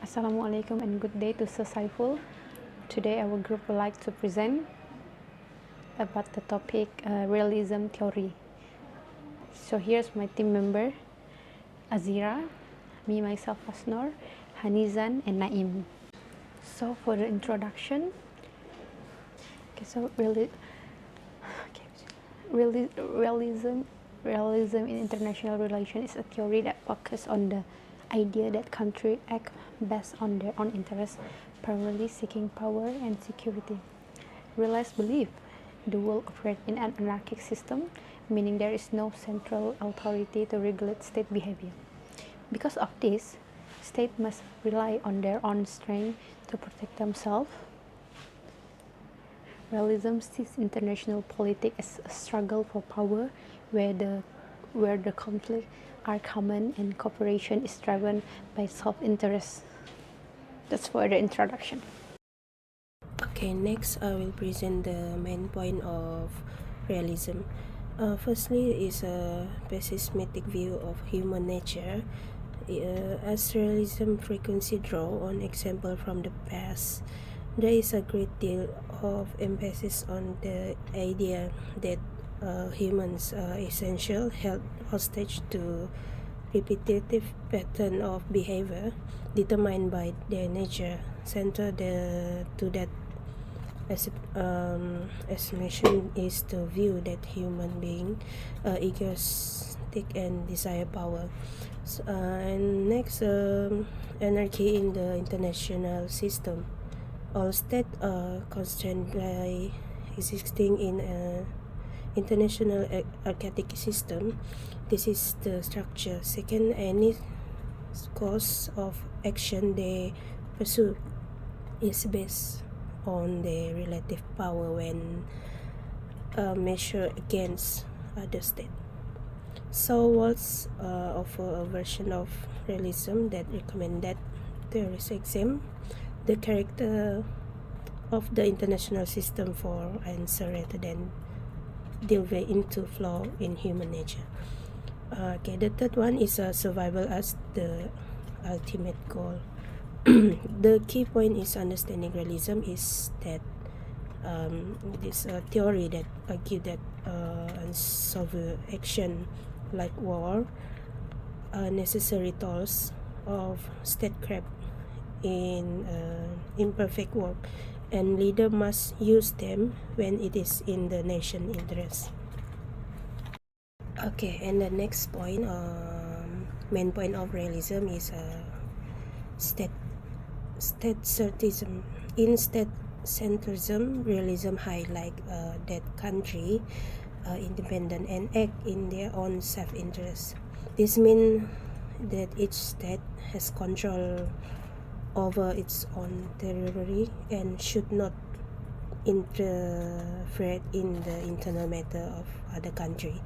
Assalamualaikum and good day to Sir Saiful. Today our group would like to present about the topic realism theory. So here's my team member Azira, me myself Asnor, Hanizan and Naim. So for the introduction, realism in international relations is a theory that focuses on the idea that countries act based on their own interests, primarily seeking power and security. Realists believe the world operates in an anarchic system, meaning there is no central authority to regulate state behavior. Because of this, states must rely on their own strength to protect themselves. Realism sees international politics as a struggle for power where the conflicts are common and cooperation is driven by self-interest. That's for the introduction. Okay, next I will present the main point of realism. Firstly is a pessimistic view of human nature. As realism frequently draw on example from the past, there is a great deal of emphasis on the idea that humans are essential held hostage to repetitive pattern of behavior determined by their nature, centered to that estimation is the view that human beings are egoistic and desire power. And next, anarchy in the international system. All states are constrained by existing in an international archaic system. This is the structure. Second, any course of action they pursue is based on their relative power when measured against other states. So what's offer a version of realism that recommend that there is exam the character of the international system for answer rather than delve into flaw in human nature. Okay, the third one is survival as the ultimate goal. The key point is understanding realism is that this theory that argue that unsolved action like war are necessary tools of statecraft in imperfect work, and leader must use them when it is in the nation interest. Okay, and the next point, main point of realism is state-centrism. In state-centrism, realism highlight that country independent and act in their own self-interest. This means that each state has control over its own territory and should not interfere in the internal matter of other country.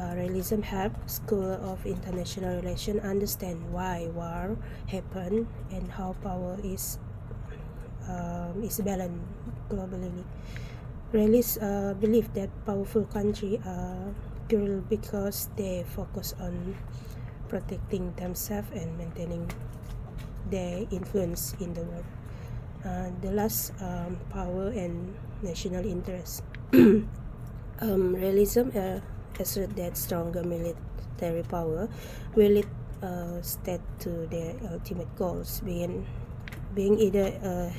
Realism helps School of International Relations understand why war happen and how power is balanced globally. Realists believe that powerful countries are purely because they focus on protecting themselves and maintaining their influence in the world. The last, power and national interest. Realism assert that stronger military power will lead state to their ultimate goals, being either a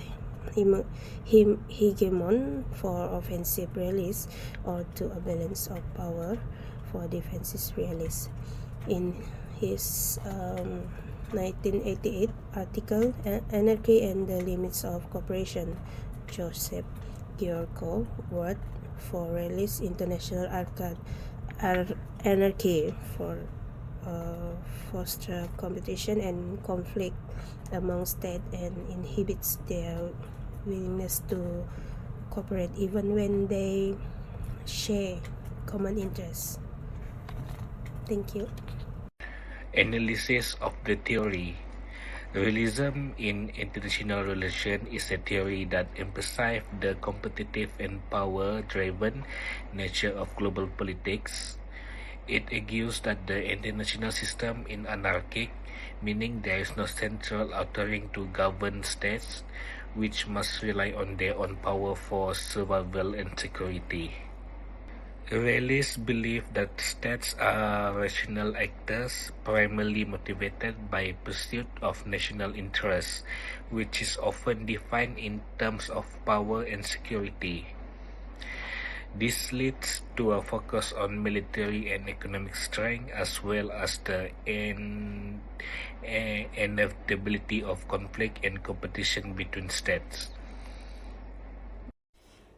hegemon for offensive realists or to a balance of power for defensive realists. In his 1988 article, Anarchy and the Limits of Cooperation, Joseph Giorgio wrote for realist international anarchy for foster competition and conflict among states and inhibits their willingness to cooperate even when they share common interests. Thank you. Analysis of the theory. Realism in international relations is a theory that emphasizes the competitive and power-driven nature of global politics. It argues that the international system is anarchic, meaning there is no central authority to govern states, which must rely on their own power for survival and security. Realists believe that states are rational actors primarily motivated by pursuit of national interests, which is often defined in terms of power and security. This leads to a focus on military and economic strength as well as the inevitability of conflict and competition between states.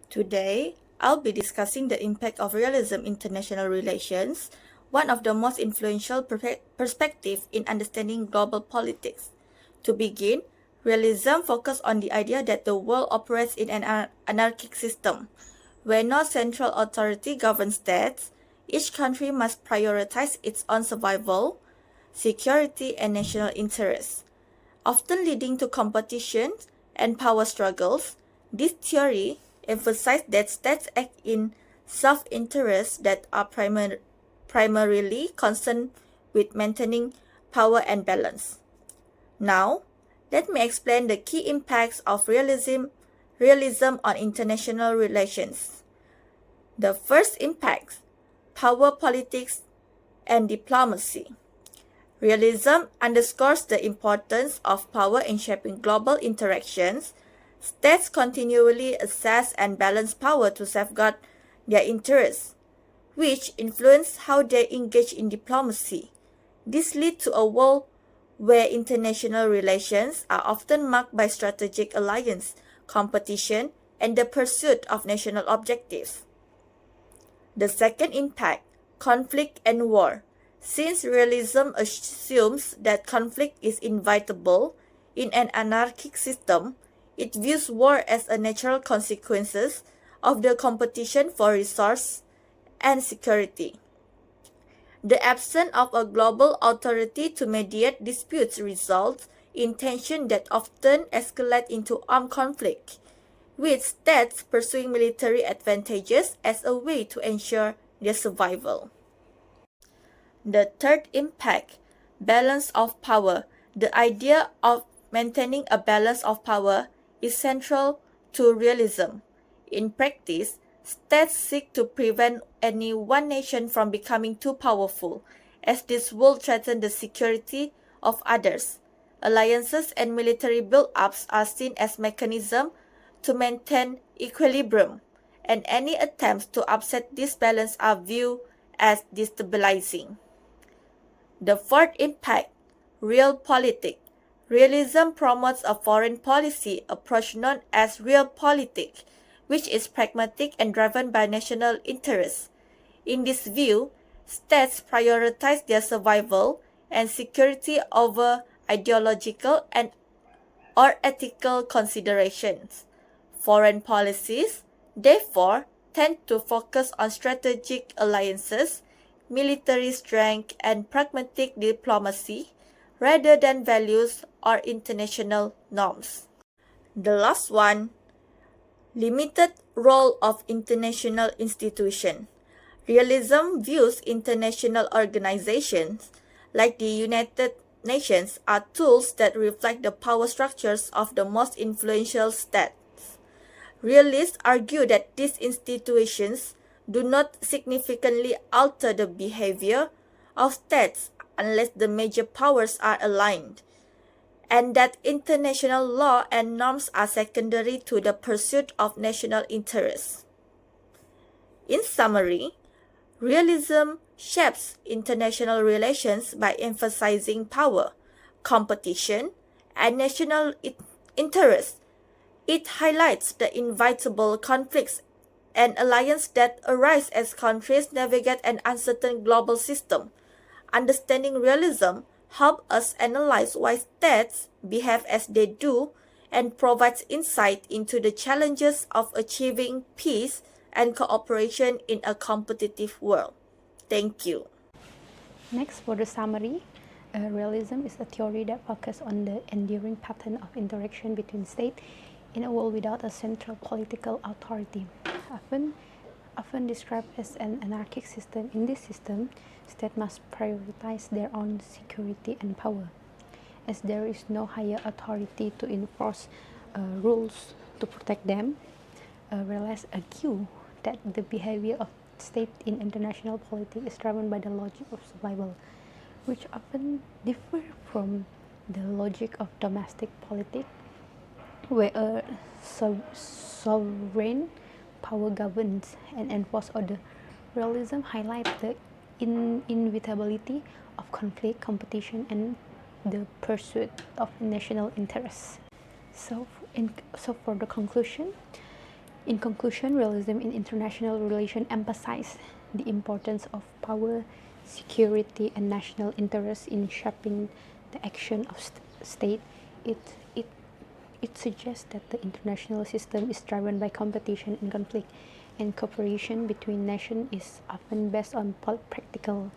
Today, I'll be discussing the impact of realism in international relations, one of the most influential perspectives in understanding global politics. To begin, realism focuses on the idea that the world operates in an anarchic system, where no central authority governs states. Each country must prioritize its own survival, security, and national interests, often leading to competition and power struggles. This theory emphasizes that states act in self-interests that are primarily concerned with maintaining power and balance. Now, let me explain the key impacts of realism on international relations. The first impact: power politics and diplomacy. Realism underscores the importance of power in shaping global interactions. States continually assess and balance power to safeguard their interests, which influence how they engage in diplomacy. This leads to a world where international relations are often marked by strategic alliance, competition, and the pursuit of national objectives. The second impact: conflict and war. Since realism assumes that conflict is inevitable in an anarchic system, it views war as a natural consequence of the competition for resource and security. The absence of a global authority to mediate disputes results in tension that often escalate into armed conflict, with states pursuing military advantages as a way to ensure their survival. The third impact: balance of power. The idea of maintaining a balance of power is central to realism. In practice, states seek to prevent any one nation from becoming too powerful, as this will threaten the security of others. Alliances and military build-ups are seen as mechanisms to maintain equilibrium, and any attempts to upset this balance are viewed as destabilizing. The fourth impact: realpolitik. Realism promotes a foreign policy approach known as realpolitik, which is pragmatic and driven by national interests. In this view, states prioritize their survival and security over ideological or ethical considerations. Foreign policies, therefore, tend to focus on strategic alliances, military strength, and pragmatic diplomacy rather than values or international norms. The last one: limited role of international institutions. Realism views international organizations like the United Nations are tools that reflect the power structures of the most influential states. Realists argue that these institutions do not significantly alter the behavior of states unless the major powers are aligned, and that international law and norms are secondary to the pursuit of national interests. In summary, realism shapes international relations by emphasizing power, competition, and national interests. It highlights the inevitable conflicts and alliances that arise as countries navigate an uncertain global system. Understanding realism helps us analyze why states behave as they do and provides insight into the challenges of achieving peace and cooperation in a competitive world. Thank you. Next, for the summary, realism is a theory that focuses on the enduring pattern of interaction between states in a world without a central political authority. Often described as an anarchic system, in this system, states must prioritize their own security and power. as there is no higher authority to enforce rules to protect them. Realists argue that the behavior of state in international politics is driven by the logic of survival, which often differ from the logic of domestic politics, where a sovereign power governs and enforces order. Realism highlights the inevitability of conflict, competition, and the pursuit of national interests. So for the conclusion, in conclusion, realism in international relations emphasizes the importance of power, security, and national interests in shaping the action of state. It suggests that the international system is driven by competition and conflict, and cooperation between nations is often based on practical,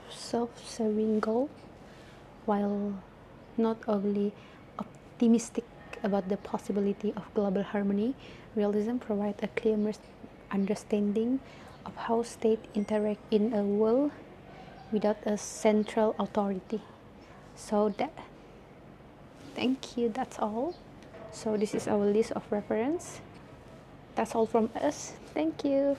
self-serving goals, while not overly optimistic about the possibility of global harmony. Realism provides a clear understanding of how states interact in a world without a central authority. Thank you, that's all. So this is our list of reference. That's all from us. Thank you.